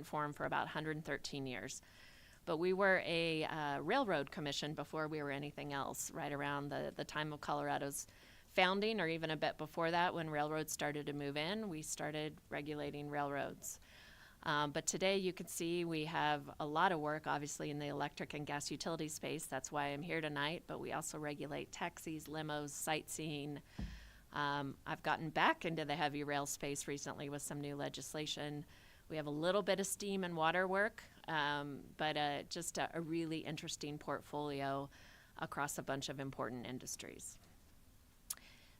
form for about 113 years. But we were a railroad commission before we were anything else, right around the time of Colorado's founding, or even a bit before that, when railroads started to move in, we started regulating railroads. But today you can see we have a lot of work, obviously, in the electric and gas utility space. That's why I'm here tonight. But we also regulate taxis, limos, sightseeing. I've gotten back into the heavy rail space recently with some new legislation. We have a little bit of steam and water work, but just a really interesting portfolio across a bunch of important industries.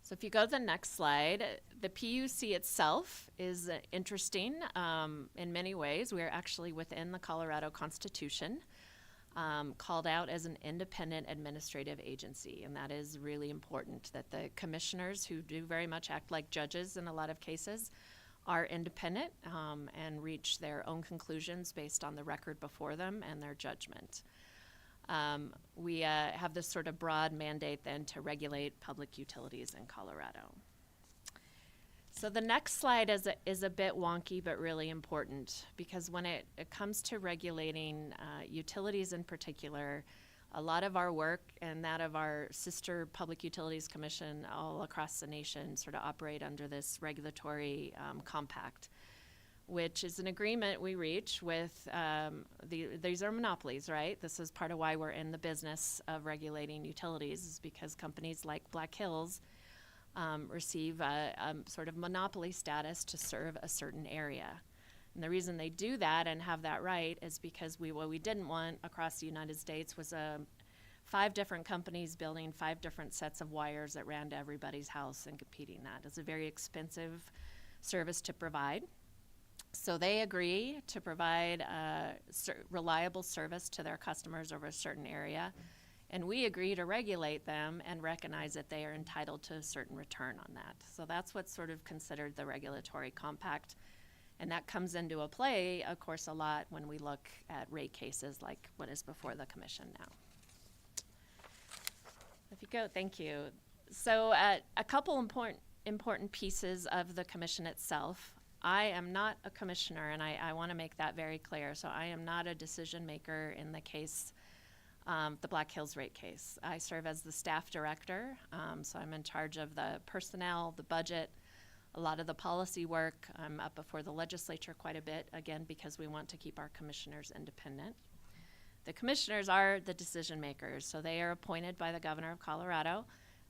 So if you go to the next slide, the PUC itself is interesting in many ways. We are actually within the Colorado Constitution, called out as an independent administrative agency, and that is really important, that the commissioners, who do very much act like judges in a lot of cases, are independent and reach their own conclusions based on the record before them and their judgment. We have this sort of broad mandate then to regulate public utilities in Colorado. So the next slide is a bit wonky, but really important, because when it comes to regulating utilities in particular, a lot of our work and that of our sister Public Utilities Commission all across the nation sort of operate under this regulatory compact, which is an agreement we reach with, these are monopolies, right? This is part of why we're in the business of regulating utilities, is because companies like Black Hills receive a sort of monopoly status to serve a certain area. And the reason they do that and have that right is because what we didn't want across the United States was 5 different companies building 5 different sets of wires that ran to everybody's house and competing that. It's a very expensive service to provide. So they agree to provide reliable service to their customers over a certain area, and we agree to regulate them and recognize that they are entitled to a certain return on that. So that's what's sort of considered the regulatory compact, and that comes into a play, of course, a lot when we look at rate cases like what is before the commission now. If you go, thank you. So a couple important pieces of the commission itself. I am not a commissioner, and I want to make that very clear. So I am not a decision maker in the case, the Black Hills rate case. I serve as the staff director, so I'm in charge of the personnel, the budget, a lot of the policy work. I'm up before the legislature quite a bit, again, because we want to keep our commissioners independent. The commissioners are the decision makers, so they are appointed by the governor of Colorado.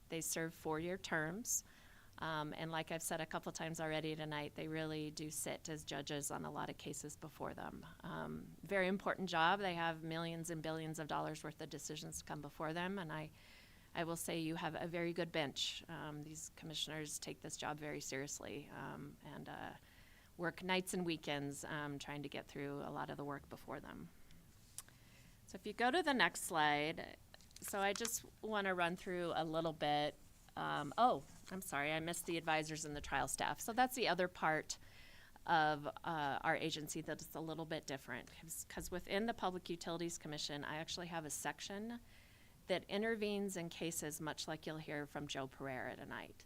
They serve 4-year terms. And like I've said a couple times already tonight, they really do sit as judges on a lot of cases before them. Very important job. They have millions and billions of dollars worth of decisions to come before them, and I will say you have a very good bench. These commissioners take this job very seriously and work nights and weekends trying to get through a lot of the work before them. So if you go to the next slide, so I just want to run through a little bit. I'm sorry, I missed the advisors and the trial staff. So that's the other part of our agency that is a little bit different, because within the Public Utilities Commission, I actually have a section that intervenes in cases much like you'll hear from Joe Pereira tonight.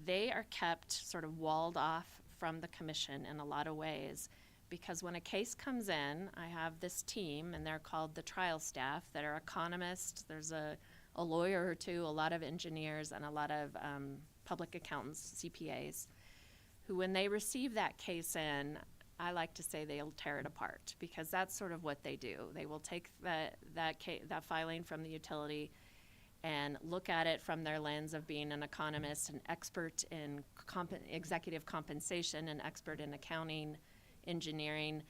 They are kept sort of walled off from the commission in a lot of ways, because when a case comes in, I have this team, and they're called the trial staff, that are economists. There's a lawyer or two, a lot of engineers, and a lot of public accountants, CPAs, who when they receive that case in, I like to say they'll tear it apart, because that's sort of what they do. They will take that filing from the utility and look at it from their lens of being an economist, an expert in executive compensation, an expert in accounting, engineering,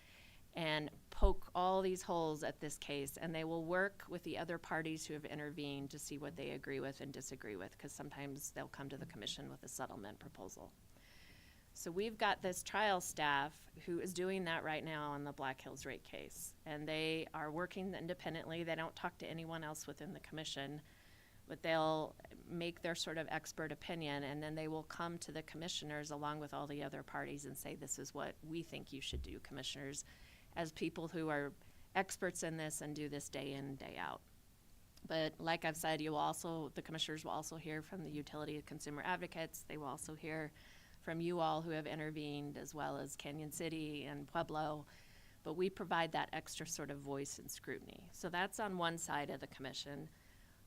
and poke all these holes at this case, and they will work with the other parties who have intervened to see what they agree with and disagree with, because sometimes they'll come to the commission with a settlement proposal. So we've got this trial staff who is doing that right now on the Black Hills rate case, and they are working independently. They don't talk to anyone else within the commission, but they'll make their sort of expert opinion, and then they will come to the commissioners along with all the other parties and say, this is what we think you should do, commissioners, as people who are experts in this and do this day in, day out. But like I've said, the commissioners will also hear from the utility consumer advocates. They will also hear from you all who have intervened, as well as Canyon City and Pueblo. but we provide that extra sort of voice and scrutiny. So that's on one side of the commission.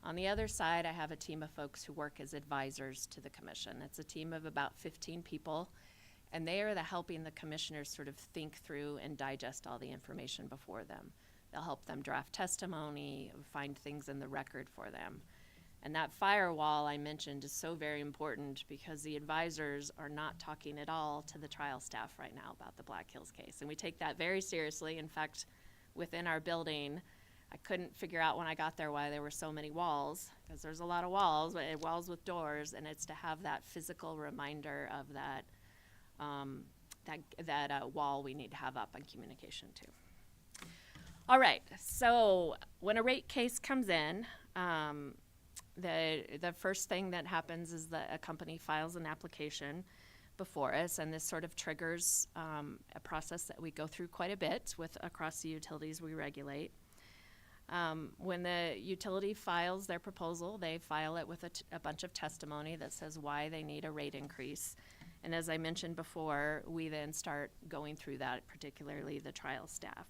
On the other side, I have a team of folks who work as advisors to the commission. It's a team of about 15 people, and they are helping the commissioners sort of think through and digest all the information before them. They'll help them draft testimony, find things in the record for them. And that firewall I mentioned is so very important because the advisors are not talking at all to the trial staff right now about the Black Hills case. And we take that very seriously. In fact, within our building, I couldn't figure out when I got there why there were so many walls, because there's a lot of walls, but walls with doors, and it's to have that physical reminder of that wall we need to have up on communication too. All right, so when a rate case comes in, the first thing that happens is that a company files an application before us, and this sort of triggers a process that we go through quite a bit across the utilities we regulate. When the utility files their proposal, they file it with a bunch of testimony that says why they need a rate increase. And as I mentioned before, we then start going through that, particularly the trial staff.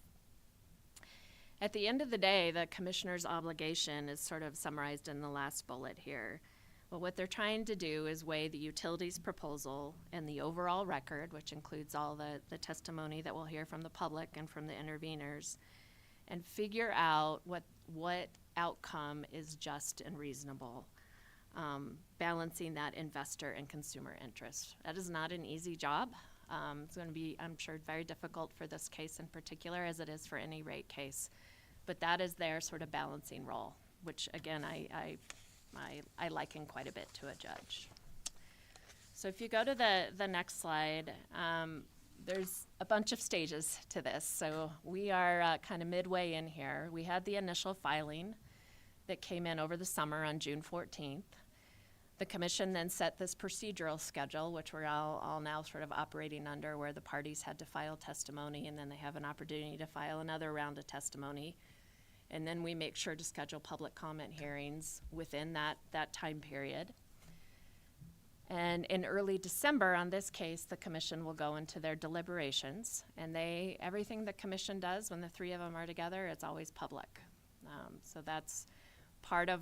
At the end of the day, the commissioner's obligation is sort of summarized in the last bullet here. But what they're trying to do is weigh the utility's proposal and the overall record, which includes all the testimony that we'll hear from the public and from the interveners, and figure out what outcome is just and reasonable, balancing that investor and consumer interest. That is not an easy job. It's going to be, I'm sure, very difficult for this case in particular, as it is for any rate case. But that is their sort of balancing role, which, again, I liken quite a bit to a judge. So if you go to the next slide, there's a bunch of stages to this. So we are kind of midway in here. We had the initial filing that came in over the summer on June 14th. The commission then set this procedural schedule, which we're all now sort of operating under, where the parties had to file testimony, and then they have an opportunity to file another round of testimony. And then we make sure to schedule public comment hearings within that time period. And in early December on this case, the commission will go into their deliberations, and everything the commission does when the three of them are together, it's always public. So that's part of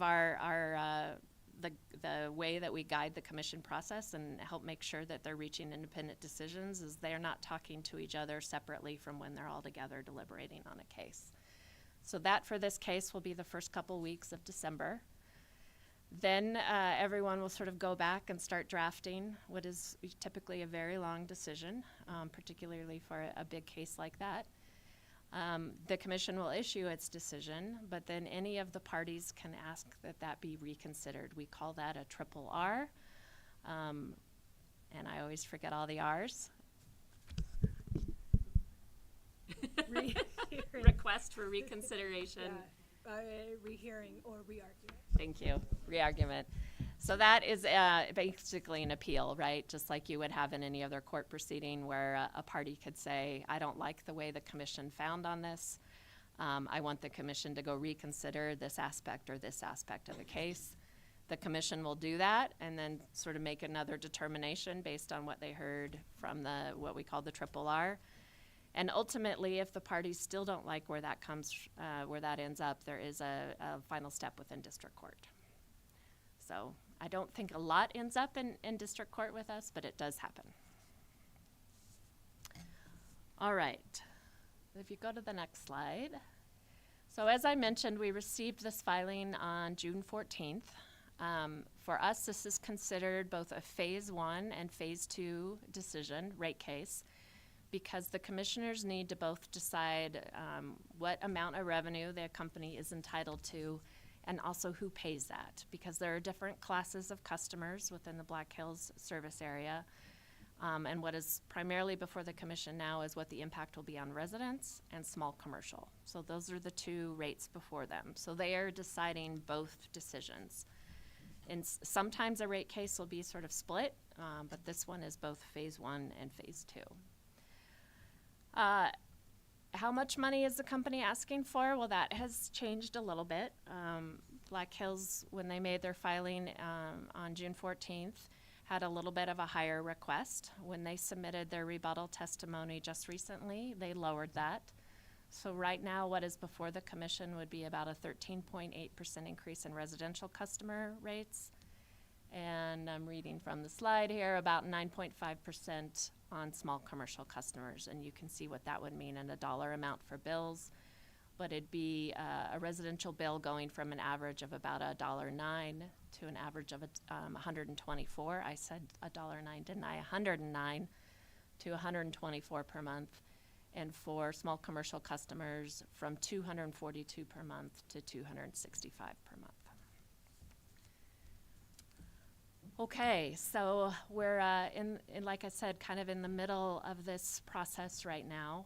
the way that we guide the commission process and help make sure that they're reaching independent decisions, is they're not talking to each other separately from when they're all together deliberating on a case. So that for this case will be the first couple weeks of December. Then everyone will sort of go back and start drafting what is typically a very long decision, particularly for a big case like that. The commission will issue its decision, but then any of the parties can ask that be reconsidered. We call that a triple R, and I always forget all the R's. Request for reconsideration. Rehearing or re-argument. Thank you. Re-argument. So that is basically an appeal, right? Just like you would have in any other court proceeding where a party could say, I don't like the way the commission found on this. I want the commission to go reconsider this aspect or this aspect of the case. The commission will do that and then sort of make another determination based on what they heard from what we call the triple R. And ultimately, if the parties still don't like where that ends up, there is a final step within district court. So I don't think a lot ends up in district court with us, but it does happen. All right, if you go to the next slide. So as I mentioned, we received this filing on June 14th. For us, this is considered both a phase 1 and phase 2 decision, rate case, because the commissioners need to both decide what amount of revenue the company is entitled to and also who pays that, because there are different classes of customers within the Black Hills service area. And what is primarily before the commission now is what the impact will be on residents and small commercial. So those are the two rates before them. So they are deciding both decisions. And sometimes a rate case will be sort of split, but this one is both phase 1 and phase 2. How much money is the company asking for? Well, that has changed a little bit. Black Hills, when they made their filing on June 14th, had a little bit of a higher request. When they submitted their rebuttal testimony just recently, they lowered that. So right now, what is before the commission would be about a 13.8% increase in residential customer rates. And I'm reading from the slide here, about 9.5% on small commercial customers. And you can see what that would mean in a dollar amount for bills. But it'd be a residential bill going from an average of about $1.09 to an average of 124. I said $1.09, didn't I? 109 to 124 per month. And for small commercial customers, from 242 per month to 265 per month. Okay, so we're in, like I said, kind of in the middle of this process right now.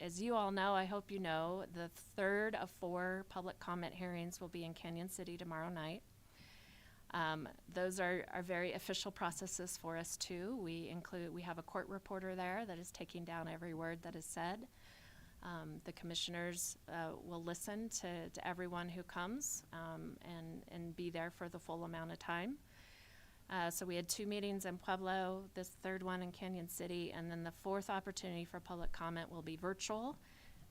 As you all know, I hope you know, the third of 4 public comment hearings will be in Canyon City tomorrow night. Those are very official processes for us too. We have a court reporter there that is taking down every word that is said. The commissioners will listen to everyone who comes and be there for the full amount of time. So we had 2 meetings in Pueblo, this third one in Canyon City, and then the 4th opportunity for public comment will be virtual.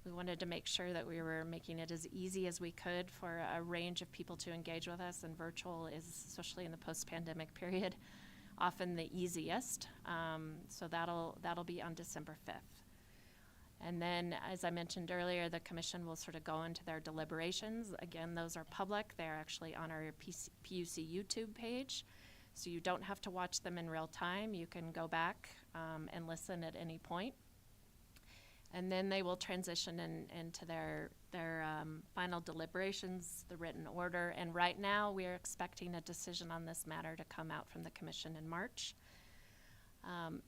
We wanted to make sure that we were making it as easy as we could for a range of people to engage with us, and virtual is, especially in the post-pandemic period, often the easiest. So that'll be on December 5th. And then, as I mentioned earlier, the commission will sort of go into their deliberations. Again, those are public. They're actually on our PUC YouTube page. So you don't have to watch them in real time. You can go back and listen at any point. And then they will transition into their final deliberations, the written order. And right now, we are expecting a decision on this matter to come out from the commission in March.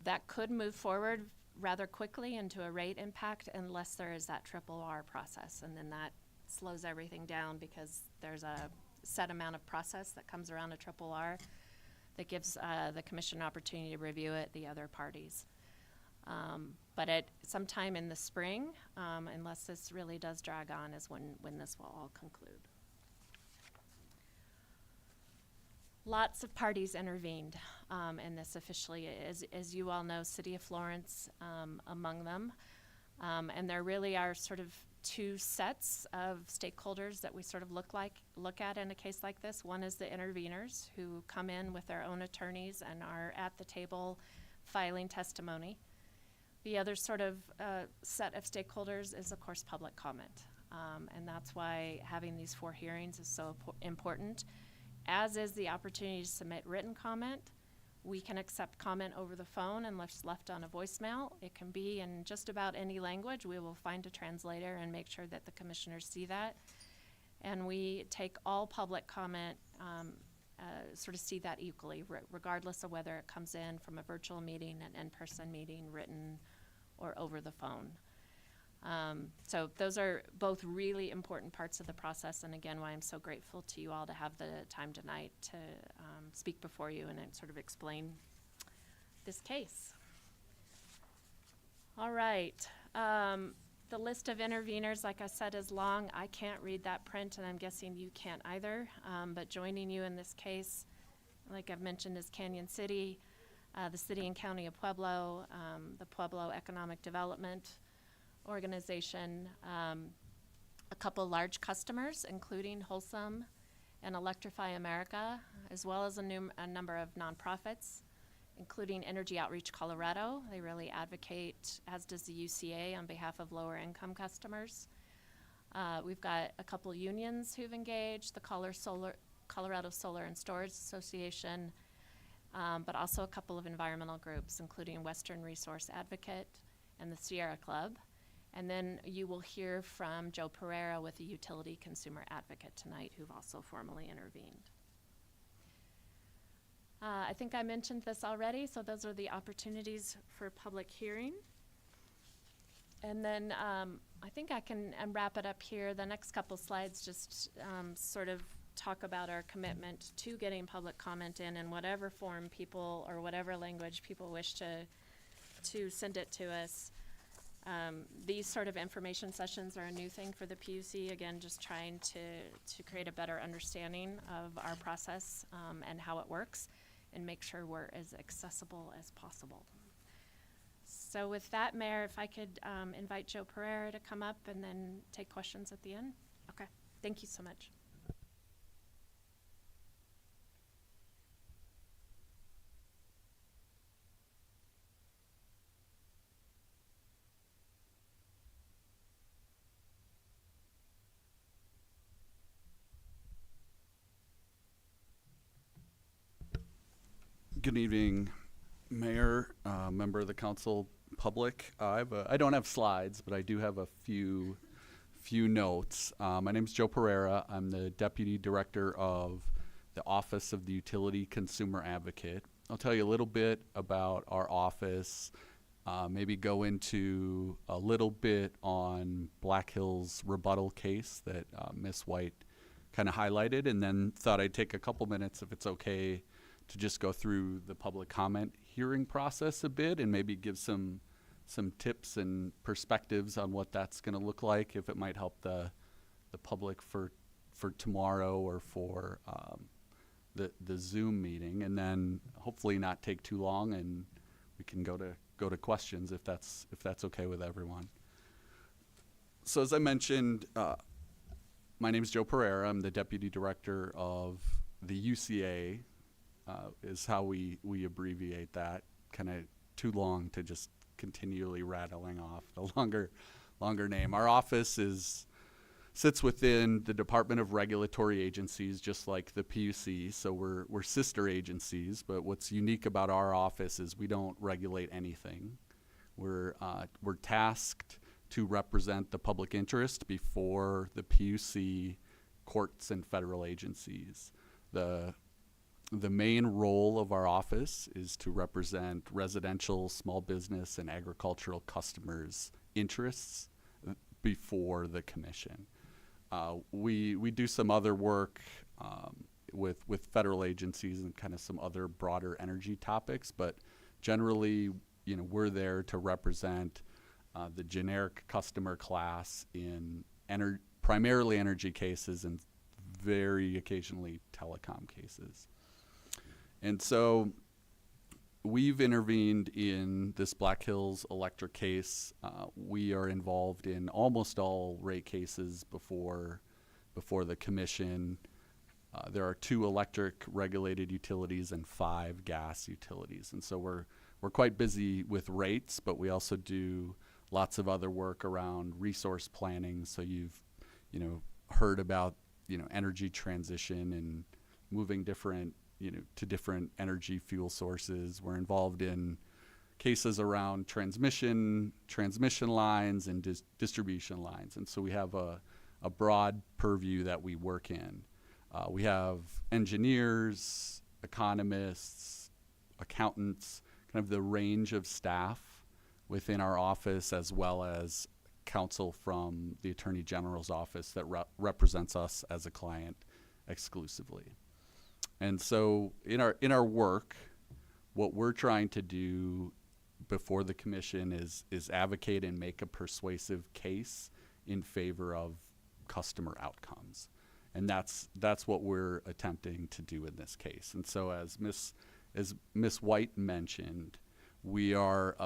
That could move forward rather quickly into a rate impact unless there is that RRR process. And then that slows everything down because there's a set amount of process that comes around a RRR that gives the commission an opportunity to review it, the other parties. But at sometime in the spring, unless this really does drag on, is when this will all conclude. Lots of parties intervened in this officially. As you all know, City of Florence among them. And there really are sort of 2 sets of stakeholders that we sort of look at in a case like this. One is the interveners who come in with their own attorneys and are at the table filing testimony. The other sort of set of stakeholders is, of course, public comment. And that's why having these 4 hearings is so important, as is the opportunity to submit written comment. We can accept comment over the phone unless left on a voicemail. It can be in just about any language. We will find a translator and make sure that the commissioners see that. And we take all public comment, sort of see that equally, regardless of whether it comes in from a virtual meeting, an in-person meeting, written, or over the phone. So those are both really important parts of the process, and again, why I'm so grateful to you all to have the time tonight to speak before you and sort of explain this case. All right. The list of interveners, like I said, is long. I can't read that print, and I'm guessing you can't either. But joining you in this case, like I've mentioned, is Canyon City, the City and County of Pueblo, the Pueblo Economic Development Organization, a couple large customers, including Wholesome and Electrify America, as well as a number of nonprofits, including Energy Outreach Colorado. They really advocate, as does the UCA, on behalf of lower income customers. We've got a couple unions who've engaged, the Colorado Solar and Storage Association, but also a couple of environmental groups, including Western Resource Advocate and the Sierra Club. And then you will hear from Joe Pereira with the Utility Consumer Advocate tonight, who've also formally intervened. I think I mentioned this already, so those are the opportunities for public hearing. And then I think I can wrap it up here. The next couple slides just sort of talk about our commitment to getting public comment in whatever form people, or whatever language people wish to send it to us. These sort of information sessions are a new thing for the PUC, again, just trying to create a better understanding of our process and how it works, and make sure we're as accessible as possible. So with that, Mayor, if I could invite Joe Pereira to come up and then take questions at the end. Okay, thank you so much. Good evening, Mayor, member of the council, public. I don't have slides, but I do have a few notes. My name is Joe Pereira. I'm the Deputy Director of the Office of the Utility Consumer Advocate. I'll tell you a little bit about our office, maybe go into a little bit on Black Hill's rebuttal case that Ms. White kind of highlighted, and then thought I'd take a couple minutes, if it's okay, to just go through the public comment hearing process a bit and maybe give some tips and perspectives on what that's going to look like, if it might help the public for tomorrow or for the Zoom meeting, and then hopefully not take too long and we can go to questions if that's okay with everyone. So as I mentioned, my name is Joe Pereira. I'm the Deputy Director of the UCA, is how we abbreviate that. Kind of too long to just continually rattling off the longer name. Our office sits within the Department of Regulatory Agencies, just like the PUC. So we're sister agencies. But what's unique about our office is we don't regulate anything. We're tasked to represent the public interest before the PUC, courts, and federal agencies. The main role of our office is to represent residential, small business, and agricultural customers' interests before the commission. We do some other work with federal agencies and kind of some other broader energy topics, but generally, we're there to represent the generic customer class in primarily energy cases and very occasionally telecom cases. And so we've intervened in this Black Hills Electric case. We are involved in almost all rate cases before the commission. There are 2 electric regulated utilities and 5 gas utilities. And so we're quite busy with rates, but we also do lots of other work around resource planning. So you've heard about energy transition and moving to different energy fuel sources. We're involved in cases around transmission lines and distribution lines. And so we have a broad purview that we work in. We have engineers, economists, accountants, kind of the range of staff within our office, as well as counsel from the Attorney General's office that represents us as a client exclusively. And so in our work, what we're trying to do before the commission is advocate and make a persuasive case in favor of customer outcomes. And that's what we're attempting to do in this case. And so as Ms. White mentioned, we are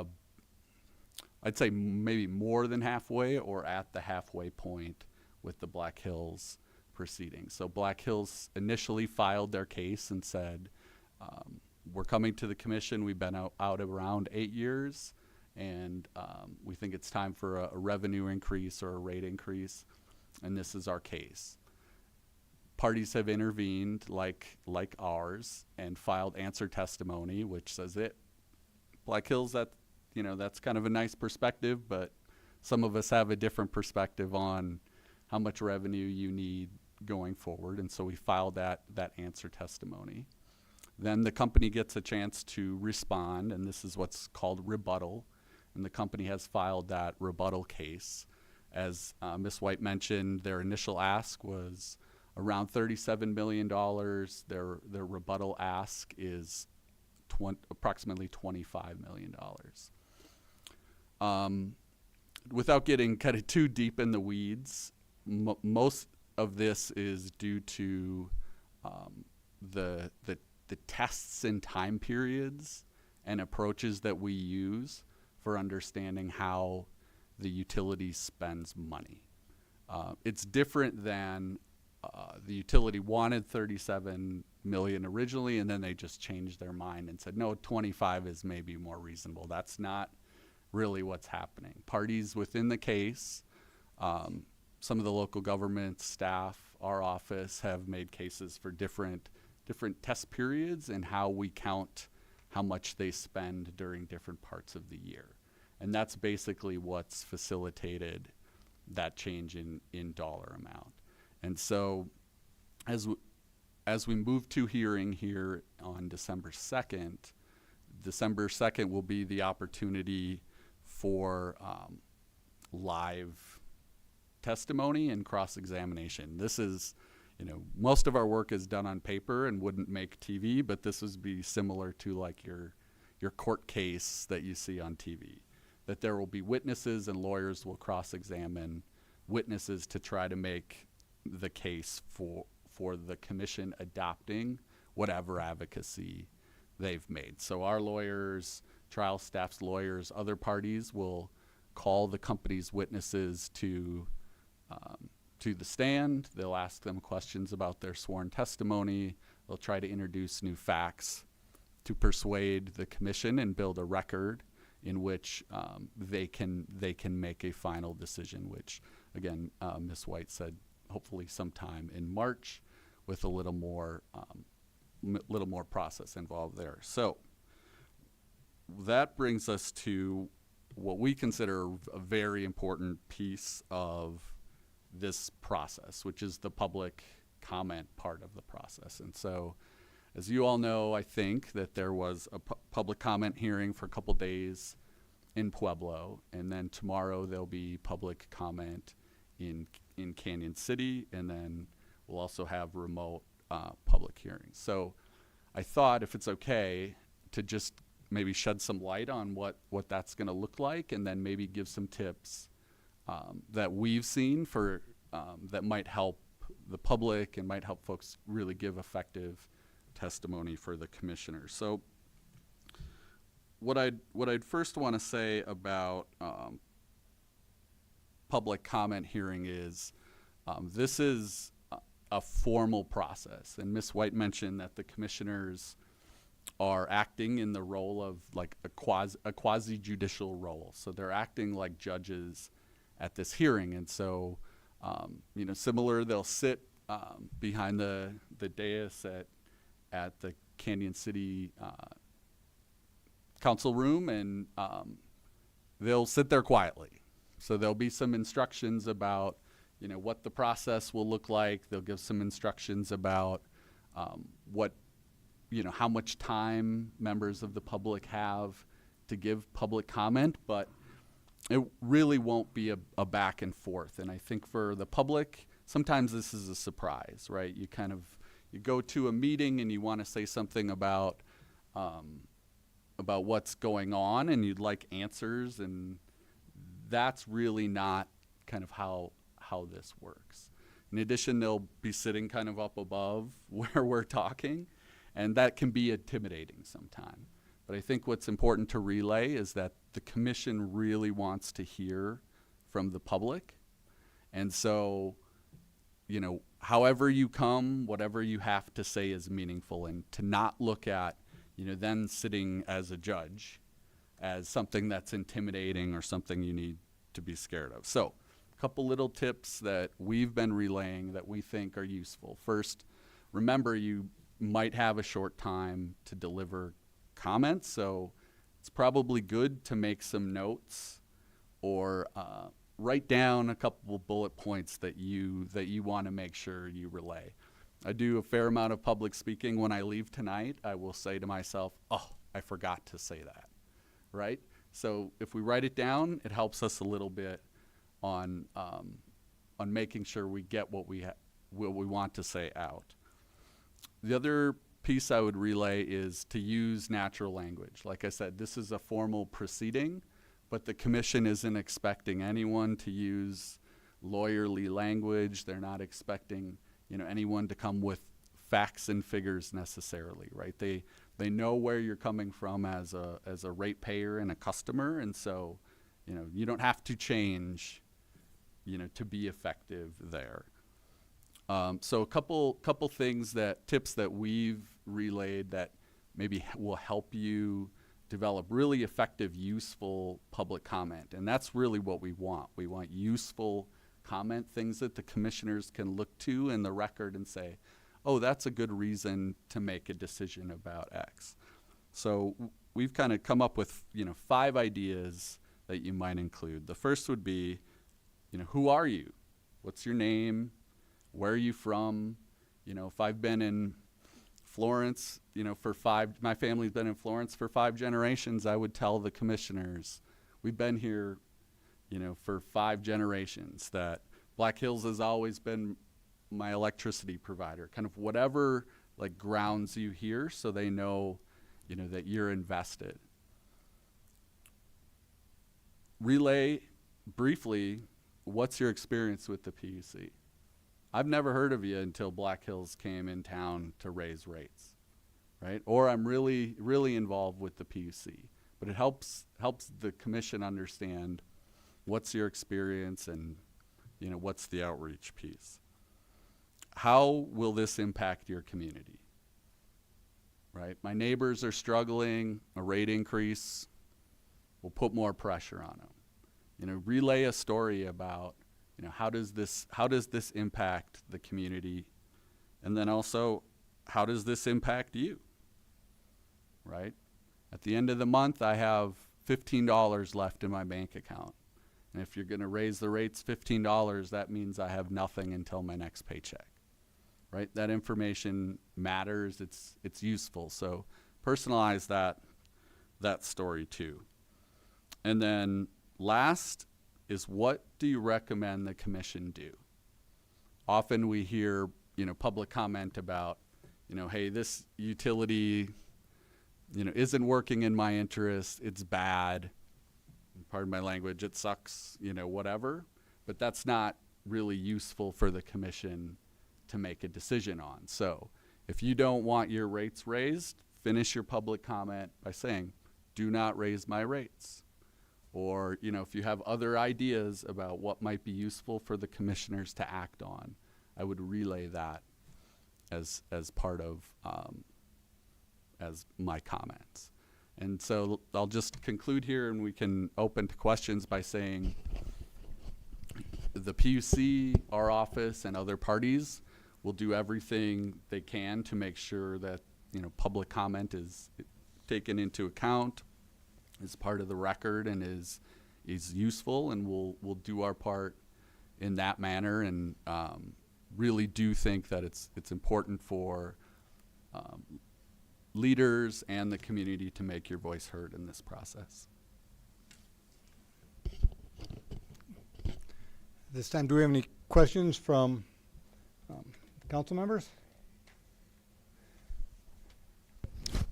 I'd say maybe more than halfway or at the halfway point with the Black Hills proceedings. So Black Hills initially filed their case and said, we're coming to the commission. We've been out around 8 years, and we think it's time for a revenue increase or a rate increase, and this is our case. Parties have intervened like ours and filed answer testimony, which says Black Hills, that's kind of a nice perspective, but some of us have a different perspective on how much revenue you need going forward, and so we filed that answer testimony. Then the company gets a chance to respond, and this is what's called rebuttal, and the company has filed that rebuttal case. As Ms. White mentioned, their initial ask was around $37 million. Their rebuttal ask is approximately $25 million. Without getting kind of too deep in the weeds, most of this is due to the tests and time periods and approaches that we use for understanding how the utility spends money. It's different than the utility wanted 37 million originally, and then they just changed their mind and said, no, 25 is maybe more reasonable. That's not really what's happening. Parties within the case, some of the local government staff, our office, have made cases for different test periods and how we count how much they spend during different parts of the year. And that's basically what's facilitated that change in dollar amount. And so as we move to hearing here on December 2nd, December 2nd will be the opportunity for live testimony and cross-examination. This is, most of our work is done on paper and wouldn't make TV, but this would be similar to like your court case that you see on TV. That there will be witnesses and lawyers will cross-examine witnesses to try to make the case for the commission adopting whatever advocacy they've made. So our lawyers, trial staff's lawyers, other parties will call the company's witnesses to the stand. They'll ask them questions about their sworn testimony. They'll try to introduce new facts to persuade the commission and build a record in which they can make a final decision, which again, Ms. White said hopefully sometime in March, with a little more process involved there. So that brings us to what we consider a very important piece of this process, which is the public comment part of the process. And so, as you all know, I think that there was a public comment hearing for a couple days in Pueblo, and then tomorrow there'll be public comment in Canyon City, and then we'll also have remote public hearings. So I thought, if it's okay, to just maybe shed some light on what that's going to look like, and then maybe give some tips that we've seen for that might help the public and might help folks really give effective testimony for the commissioners. So what I'd first want to say about public comment hearing is this is a formal process, and Ms. White mentioned that the commissioners are acting in the role of like a quasi-judicial role. So they're acting like judges at this hearing, and so similar, they'll sit behind the dais at the Canyon City council room, and they'll sit there quietly. So there'll be some instructions about what the process will look like. They'll give some instructions about how much time members of the public have to give public comment, but it really won't be a back and forth. And I think for the public, sometimes this is a surprise, right? You go to a meeting and you want to say something about what's going on, and you'd like answers, and that's really not kind of how this works. In addition, they'll be sitting kind of up above where we're talking, and that can be intimidating sometimes. But I think what's important to relay is that the commission really wants to hear from the public. And so, however you come, whatever you have to say is meaningful, and to not look at, then sitting as a judge as something that's intimidating or something you need to be scared of. So a couple little tips that we've been relaying that we think are useful. First, remember you might have a short time to deliver comments, so it's probably good to make some notes or write down a couple bullet points that you want to make sure you relay. I do a fair amount of public speaking. When I leave tonight, I will say to myself, oh, I forgot to say that, right? So if we write it down, it helps us a little bit on making sure we get what we want to say out. The other piece I would relay is to use natural language. Like I said, this is a formal proceeding, but the commission isn't expecting anyone to use lawyerly language. They're not expecting anyone to come with facts and figures necessarily, right? They they know where you're coming from as a ratepayer and a customer, and so, you know, you don't have to change, you know, to be effective there. So a couple things tips that we've relayed that maybe will help you develop really effective, useful public comment. And that's really what we want. We want useful comment, things that the commissioners can look to in the record and say, oh, that's a good reason to make a decision about X. So we've kind of come up with, you know, 5 ideas that you might include. The first would be, you know, who are you? What's your name? Where are you from? You know, if I've been in Florence, you know, my family's been in Florence for 5 generations, I would tell the commissioners, we've been here, you know, for 5 generations, that Black Hills has always been my electricity provider, kind of whatever like grounds you here so they know, you know, that you're invested. Relay briefly, what's your experience with the PUC? I've never heard of you until Black Hills came in town to raise rates, right? Or I'm really, really involved with the PUC. But it helps the commission understand what's your experience and, you know, what's the outreach piece. How will this impact your community, right? My neighbors are struggling, a rate increase will put more pressure on them. You know, relay a story about, you know, how does this impact the community? And then also, how does this impact you, right? At the end of the month, I have $15 left in my bank account. And if you're gonna raise the rates $15, that means I have nothing until my next paycheck, right? That information matters, it's useful. So personalize that story too. And then last is, what do you recommend the commission do? Often we hear, you know, public comment about, you know, hey, this utility, you know, isn't working in my interest, it's bad, pardon my language, it sucks, you know, whatever. But that's not really useful for the commission to make a decision on. So if you don't want your rates raised, finish your public comment by saying, do not raise my rates. Or, you know, if you have other ideas about what might be useful for the commissioners to act on, I would relay that as part of as my comments. And so I'll just conclude here, and we can open to questions by saying the PUC, our office, and other parties will do everything they can to make sure that, you know, public comment is taken into account, is part of the record, and is useful, and we'll do our part in that manner, and really do think that it's important for leaders and the community to make your voice heard in this process. This time, do we have any questions from council members?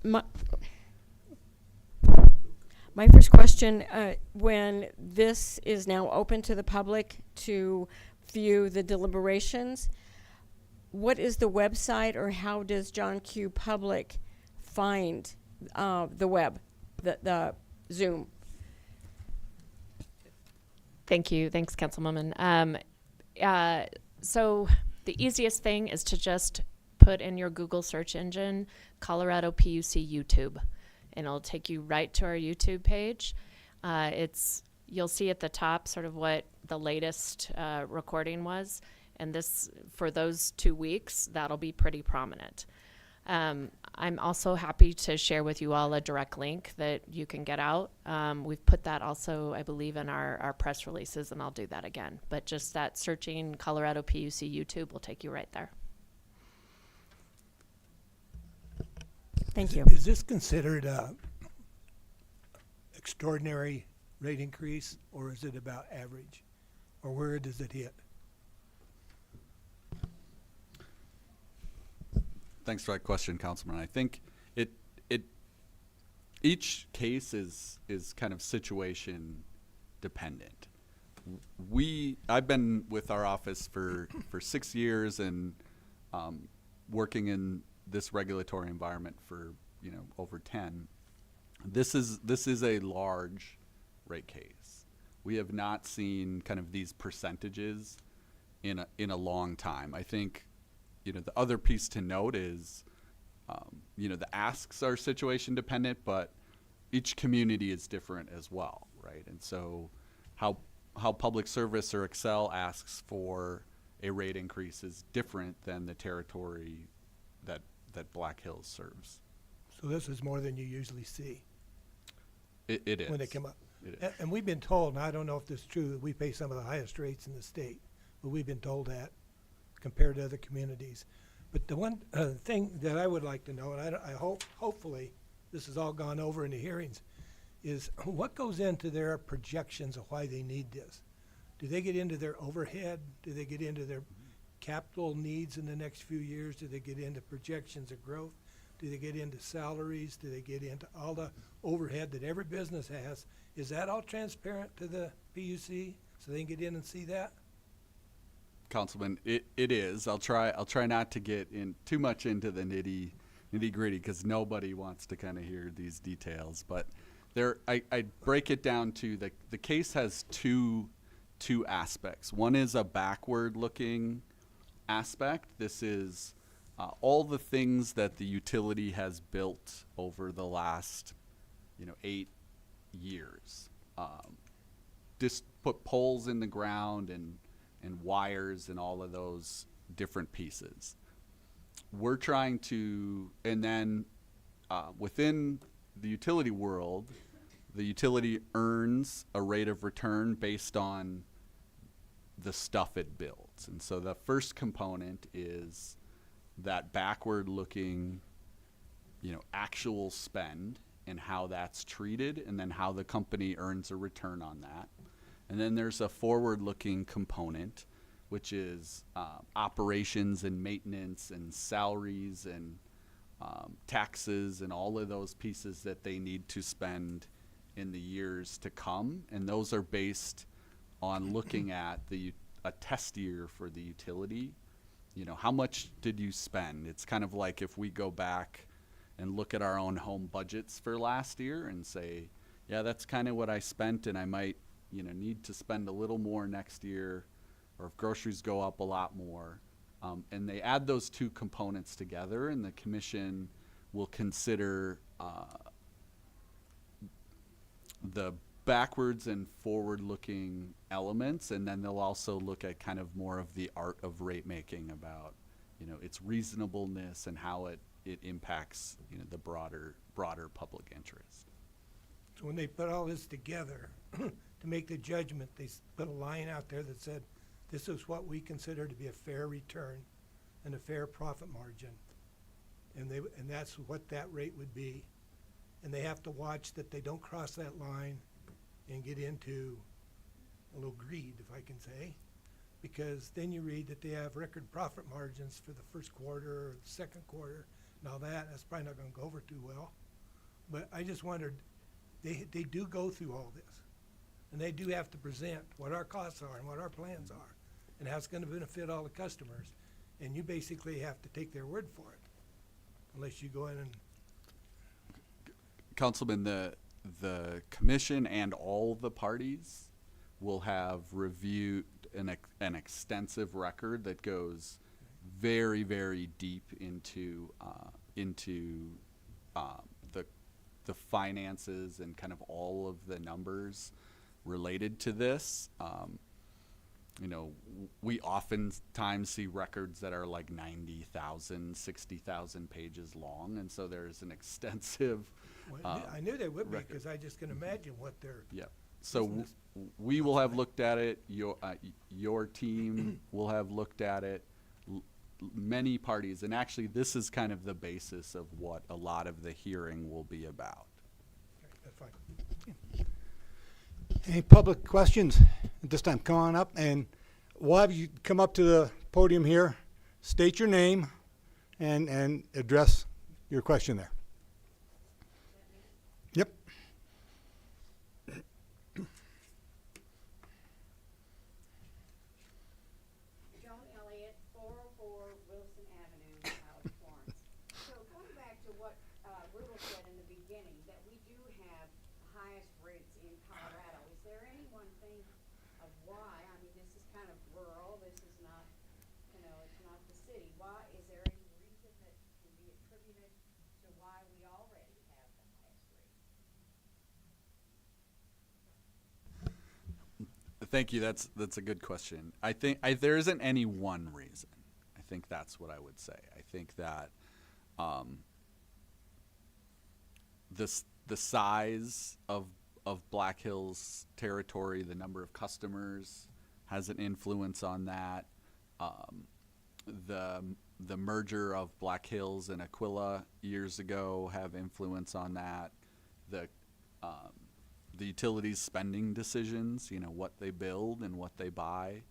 My first question, when this is now open to the public to view the deliberations, what is the website, or how does John Q. Public find the web, the Zoom? Thank you. Thanks, Councilwoman. So the easiest thing is to just put in your Google search engine, Colorado PUC YouTube, and it'll take you right to our YouTube page. You'll see at the top sort of what the latest recording was, and this, for those 2 weeks, that'll be pretty prominent. I'm also happy to share with you all a direct link that you can get out. We've put that also, I believe, in our press releases, and I'll do that again. But just that searching Colorado PUC YouTube will take you right there. Thank you. Is this considered a extraordinary rate increase, or is it about average, or where does it hit? Thanks for that question, Councilman. I think each case is kind of situation dependent. I've been with our office for 6 years and working in this regulatory environment for over 10. This is a large rate case. We have not seen kind of these percentages in a long time. I think, the other piece to note is, the asks are situation dependent, but each community is different as well, right? And so how Public Service or Excel asks for a rate increase is different than the territory that Black Hills serves. So this is more than you usually see It is. when they come up. It is. And we've been told, and I don't know if this is true, that we pay some of the highest rates in the state, but we've been told that compared to other communities. But the one thing that I would like to know, and hopefully this has all gone over in the hearings, is what goes into their projections of why they need this? Do they get into their overhead? Do they get into their capital needs in the next few years? Do they get into projections of growth? Do they get into salaries? Do they get into all the overhead that every business has? Is that all transparent to the PUC so they can get in and see that? Councilman, it is. I'll try not to get in too much into the nitty gritty because nobody wants to kind of hear these details. But I break it down to the case has two aspects. One is a backward looking aspect. This is all the things that the utility has built over the last 8 years. Just put poles in the ground and wires and all of those different pieces. We're trying to, and then within the utility world, the utility earns a rate of return based on the stuff it builds. And so the first component is that backward looking, actual spend and how that's treated, and then how the company earns a return on that. And then there's a forward-looking component, which is operations and maintenance and salaries and taxes and all of those pieces that they need to spend in the years to come. And those are based on looking at a test year for the utility. How much did you spend? It's kind of like if we go back and look at our own home budgets for last year and say, yeah, that's kind of what I spent, and I might need to spend a little more next year, or if groceries go up a lot more. And they add those two components together, and the commission will consider the backwards and forward-looking elements, and then they'll also look at kind of more of the art of rate making about, its reasonableness and how it impacts, the broader public interest. So when they put all this together to make the judgment, they put a line out there that said, this is what we consider to be a fair return and a fair profit margin. And that's what that rate would be. And they have to watch that they don't cross that line and get into a little greed, if I can say, because then you read that they have record profit margins for the first quarter or the second quarter and all that. That's probably not going to go over too well. But I just wondered, they do go through all this, and they do have to present what our costs are and what our plans are and how it's going to benefit all the customers. And you basically have to take their word for it, unless you go in and Councilman, the commission and all the parties will have reviewed an extensive record that goes very, very deep into the finances and kind of all of the numbers related to this. We oftentimes see records that are like 90,000, 60,000 pages long, and so there's an extensive. well, I knew they would be, record. because I just can imagine what they're. Yep. So Business. we will have looked at it. Your team will have looked at it. Many parties, and actually, this is kind of the basis of what a lot of the hearing will be about. Okay, that's fine. Any public questions at this time? Come on up, and we'll have you come up to the podium here, state your name, and address your question there. Yep. Joan Elliott, 404 Wilson Avenue, South Florence. So going back to what Riddle said in the beginning, that we do have the highest rates in Colorado. Is there any one thing of why? I mean, this is kind of rural, this is not, you know, it's not the city. Why, is there any reason that can be attributed to why we already have the highest rates? Thank you. That's a good question. I think there isn't any one reason. I think that's what I would say. I think that the size of Black Hills territory, the number of customers, has an influence on that. The merger of Black Hills and Aquila years ago have influence on that. The utilities spending decisions, you know, what they build and what they buy,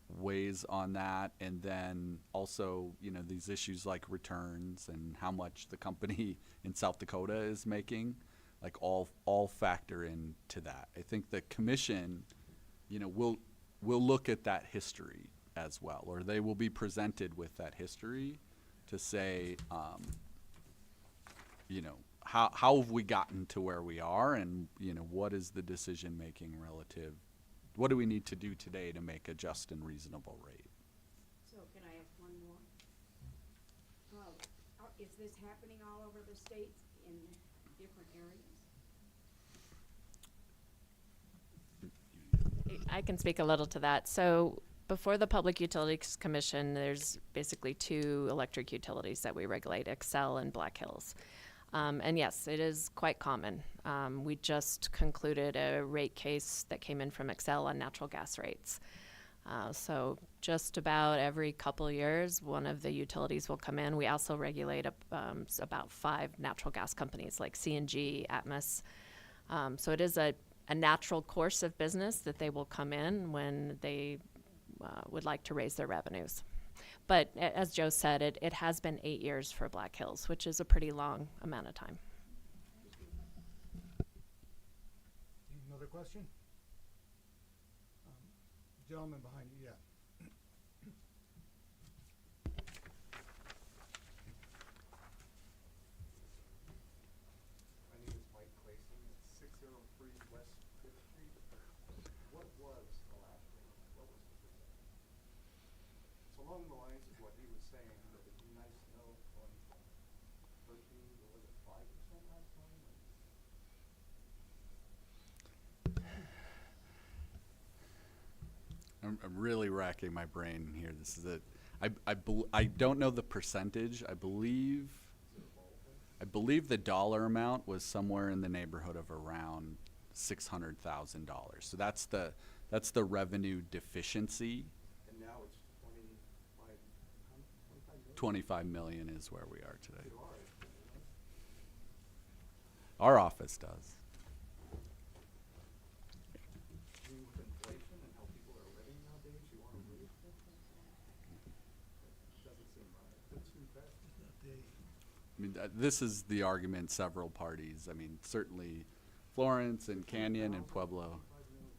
weighs on that. And then also, you know, these issues like returns and how much the company in South Dakota is making, like all factor into that. I think the commission, you know, will look at that history as well, or they will be presented with that history to say, you know, how have we gotten to where we are, and, you know, what is the decision making relative? What do we need to do today to make a just and reasonable rate? So can I ask one more? Is this happening all over the state in different areas? I can speak a little to that. So before the Public Utilities Commission, there's basically two electric utilities that we regulate, Excel and Black Hills. And yes, it is quite common. We just concluded a rate case that came in from Excel on natural gas rates. So just about every couple of years, one of the utilities will come in. We also regulate about 5 natural gas companies like CNG, Atmos. So it is a natural course of business that they will come in when they would like to raise their revenues. But as Joe said, it has been 8 years for Black Hills, which is a pretty long amount of time. Another question? Gentleman behind you, yeah. My name is Mike Clayson. It's 603 West 5th Street. What was the last rate? What was the percentage? It's along the lines of what he was saying, that it'd be nice to know going from 13 to, was it 5% last time? I'm really racking my brain here. This is it. I don't know the percentage. I believe the dollar amount was somewhere in the neighborhood of around $600,000. So that's the revenue deficiency. And now it's 25 million? 25 million is where we are today. You are, you know? Our office does. I mean, with inflation and how people are living nowadays, you want to raise it? Doesn't seem right. Doesn't seem fair. I mean, this is the argument several parties. I mean, certainly Florence and Canyon and Pueblo. 25 million.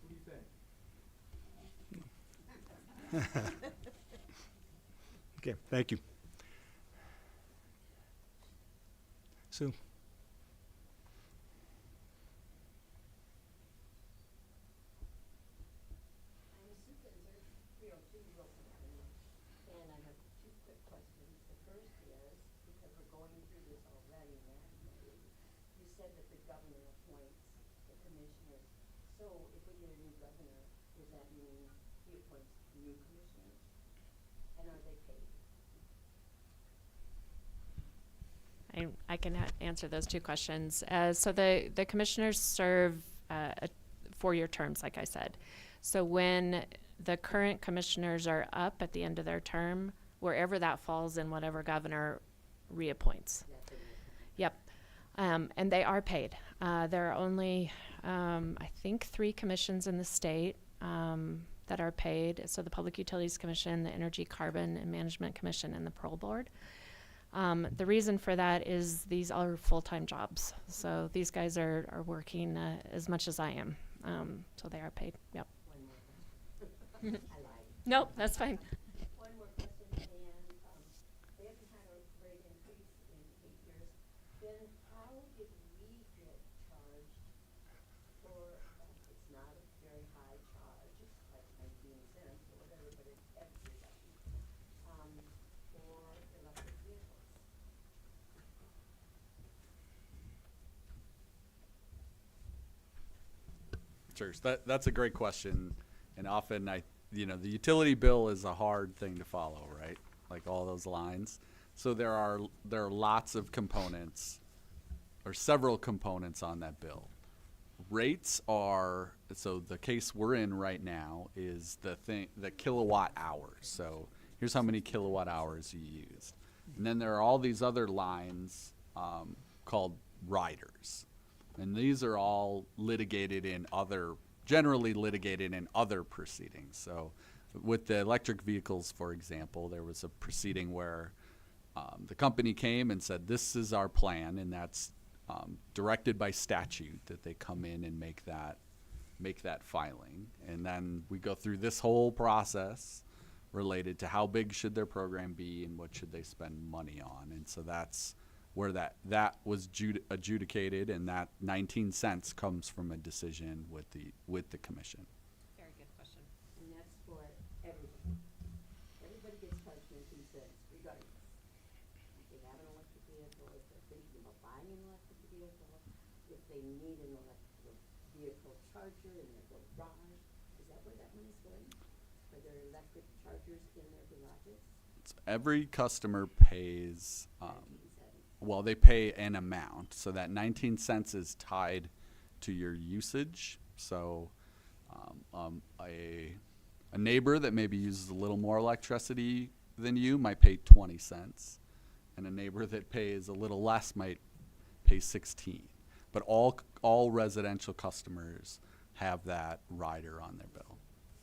What do you think? Okay, thank you. Sue? I'm a supervisor, 302 Wilson Avenue, and I have 2 quick questions. The first is, because we're going through this already nationally, you said that the governor appoints the commissioners. So if we get a new governor, does that mean he appoints new commissioners? And are they paid? I can answer those 2 questions. So the commissioners serve 4-year terms, like I said. So when the current commissioners are up at the end of their term, wherever that falls in whatever governor reappoints. Yep. And they are paid. There are only, I think, 3 commissions in the state that are paid. So the Public Utilities Commission, the Energy, Carbon, and Management Commission, and the Parole Board. The reason for that is these are full-time jobs. So these guys are working as much as I am. So they are paid. Yep. One more question. I lied. Nope, that's fine. One more question, and for electric vehicles? Sure. So that's a great question, and often the utility bill is a hard thing to follow, right? Like all those lines. So there are lots of components, or several components on that bill. Rates are, so the case we're in right now is the kilowatt hours. So here's how many kilowatt hours you use. And then there are all these other lines called riders. And these are all generally litigated in other proceedings. So with the electric vehicles, for example, there was a proceeding where the company came and said, this is our plan, and that's directed by statute that they come in and make that filing. And then we go through this whole process related to how big should their program be and what should they spend money on. And so that's where that was adjudicated, and that 19 cents comes from a decision with the commission. Very good question. And that's for everybody. Everybody gets charged 19 cents regardless. If they have an electric vehicle, if they're thinking about buying an electric vehicle, if they need an electric vehicle charger in their garage. Is that where that money's going? Are there electric chargers in their garages? Every customer pays, 19 cents. well, they pay an amount. So that 19 cents is tied to your usage. So a neighbor that maybe uses a little more electricity than you might pay 20 cents. And a neighbor that pays a little less might pay 16. But all residential customers have that rider on their bill.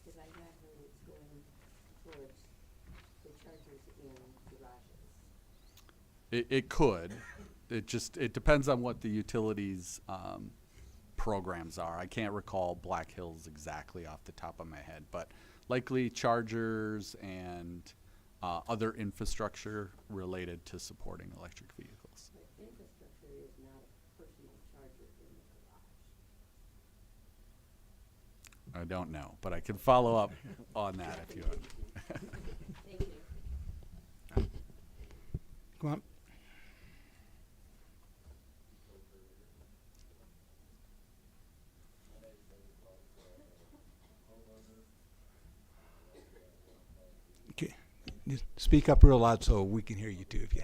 Because I have heard it's going towards the chargers in garages. It could. It depends on what the utilities programs are. I can't recall Black Hills exactly off the top of my head, but likely chargers and other infrastructure related to supporting electric vehicles. But infrastructure is not a personal charger in the garage. I don't know, but I can follow up on that if you want. Thank you. Come on. Okay. Just speak up real loud so we can hear you too, if you.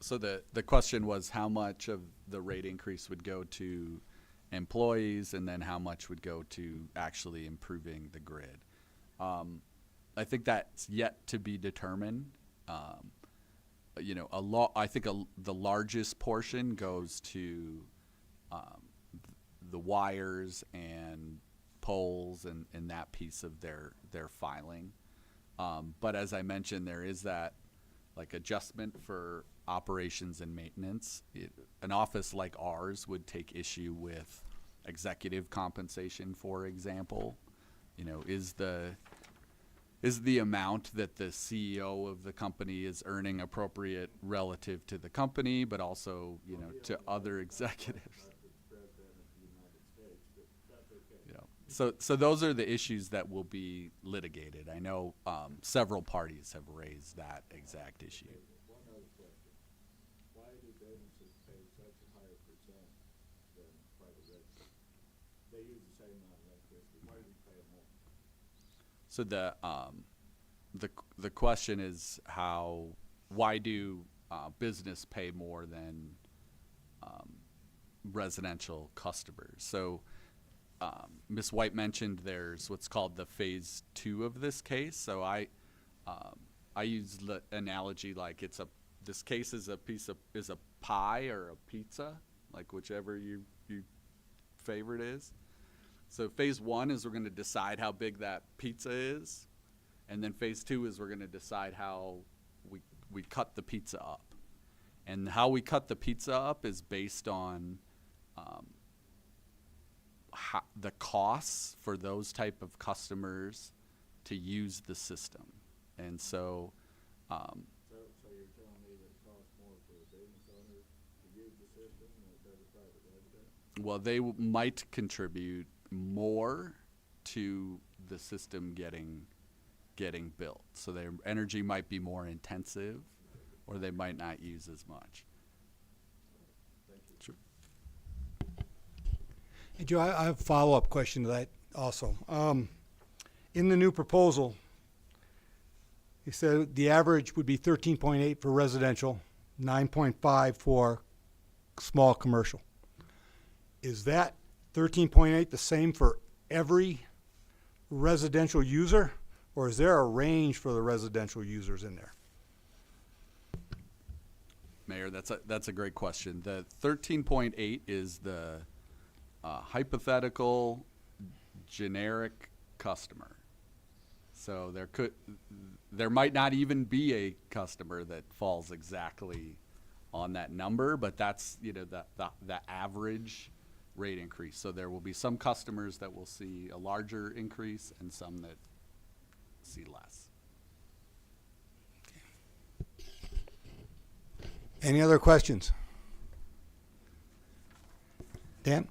So the question was how much of the rate increase would go to employees and then how much would go to actually improving the grid. I think that's yet to be determined. I think the largest portion goes to the wires and poles and that piece of their filing. But as I mentioned, there is that like adjustment for operations and maintenance. An office like ours would take issue with executive compensation, for example. Is the amount that the CEO of the company is earning appropriate relative to the company, but also, to other executives? So those are the issues that will be litigated. I know several parties have raised that exact issue. One other question. Why do businesses pay such a higher percent than private residents? They use the same amount of electricity. Why do we pay more? So the question is why do business pay more than residential customers? So Ms. White mentioned there's what's called the phase 2 of this case. So I use the analogy like this case is a pie or a pizza, like whichever your favorite is. So phase 1 is we're going to decide how big that pizza is, and then phase 2 is we're going to decide how we cut the pizza up. And how we cut the pizza up is based on the costs for those type of customers to use the system. And so, So you're telling me that it costs more for a business owner to use the system than it does a private resident? well, they might contribute more to the system getting built. So their energy might be more intensive, or they might not use as much. Sure. Hey, Joe, I have a follow-up question to that also. In the new proposal, you said the average would be 13.8 for residential, 9.5 for small commercial. Is that 13.8 the same for every residential user, or is there a range for the residential users in there? Mayor, that's a great question. The 13.8 is the hypothetical generic customer. So there might not even be a customer that falls exactly on that number, but that's, you know, the average rate increase. So there will be some customers that will see a larger increase and some that see less. Any other questions? Dan?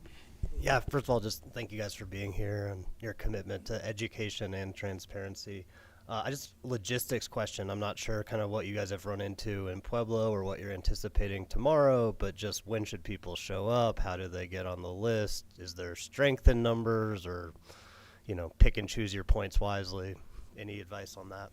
Yeah, first of all, just thank you guys for being here and your commitment to education and transparency. I just logistics question. I'm not sure kind of what you guys have run into in Pueblo or what you're anticipating tomorrow, but just when should people show up? How do they get on the list? Is there strength in numbers, or, you know, pick and choose your points wisely? Any advice on that?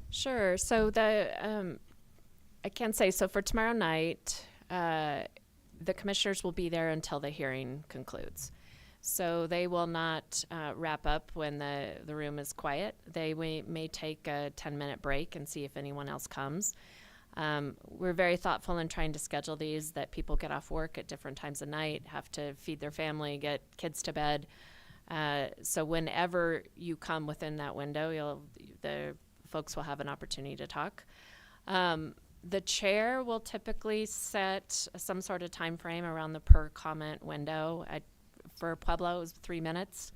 Sure. So I can say, so for tomorrow night, the commissioners will be there until the hearing concludes. So they will not wrap up when the room is quiet. They may take a 10-minute break and see if anyone else comes. We're very thoughtful in trying to schedule these, that people get off work at different times of night, have to feed their family, get kids to bed. So whenever you come within that window, the folks will have an opportunity to talk. The chair will typically set some sort of time frame around the per comment window. For Pueblo, it was 3 minutes.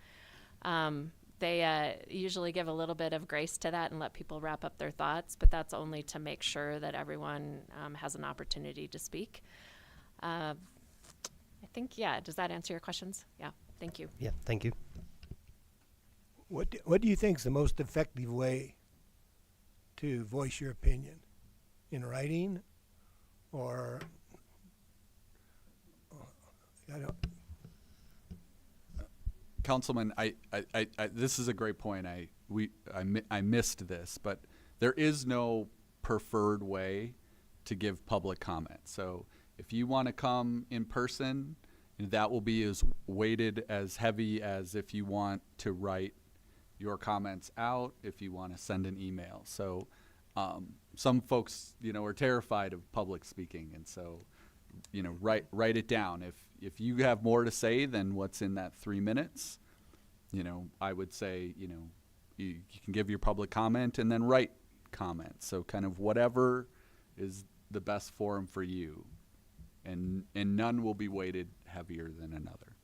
They usually give a little bit of grace to that and let people wrap up their thoughts, but that's only to make sure that everyone has an opportunity to speak. I think, yeah, does that answer your questions? Yeah, thank you. Yeah, thank you. What do you think is the most effective way to voice your opinion? In writing, or I don't. Councilman, I this is a great point. I missed this, but there is no preferred way to give public comment. So if you want to come in person, that will be as weighted as heavy as if you want to write your comments out, if you want to send an email. So some folks, you know, are terrified of public speaking, and so, you know, write it down. If you have more to say than what's in that 3 minutes, you know, I would say, you know, you can give your public comment and then write comments. So kind of whatever is the best forum for you, and none will be weighted heavier than another.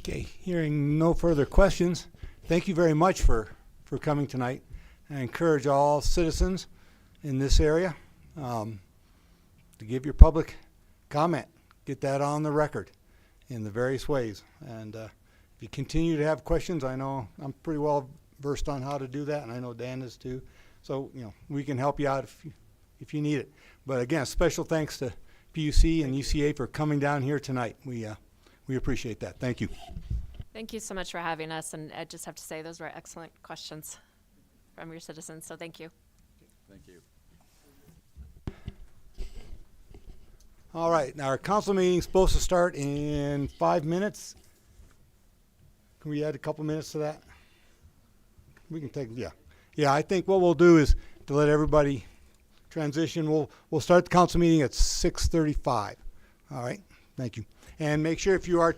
Okay, hearing no further questions, thank you very much for coming tonight. I encourage all citizens in this area to give your public comment. Get that on the record in the various ways. And if you continue to have questions, I know I'm pretty well versed on how to do that, and I know Dan is too. So, you know, we can help you out if you need it. But again, special thanks to PUC and UCA for coming down here tonight. We appreciate that. Thank you. Thank you so much for having us, and I just have to say those were excellent questions from your citizens, so thank you. Thank you. All right, now our council meeting is supposed to start in 5 minutes. Can we add a couple minutes to that? We can take, yeah. Yeah, I think what we'll do is to let everybody transition. We'll start the council meeting at 6:35. All right, thank you. And make sure if you are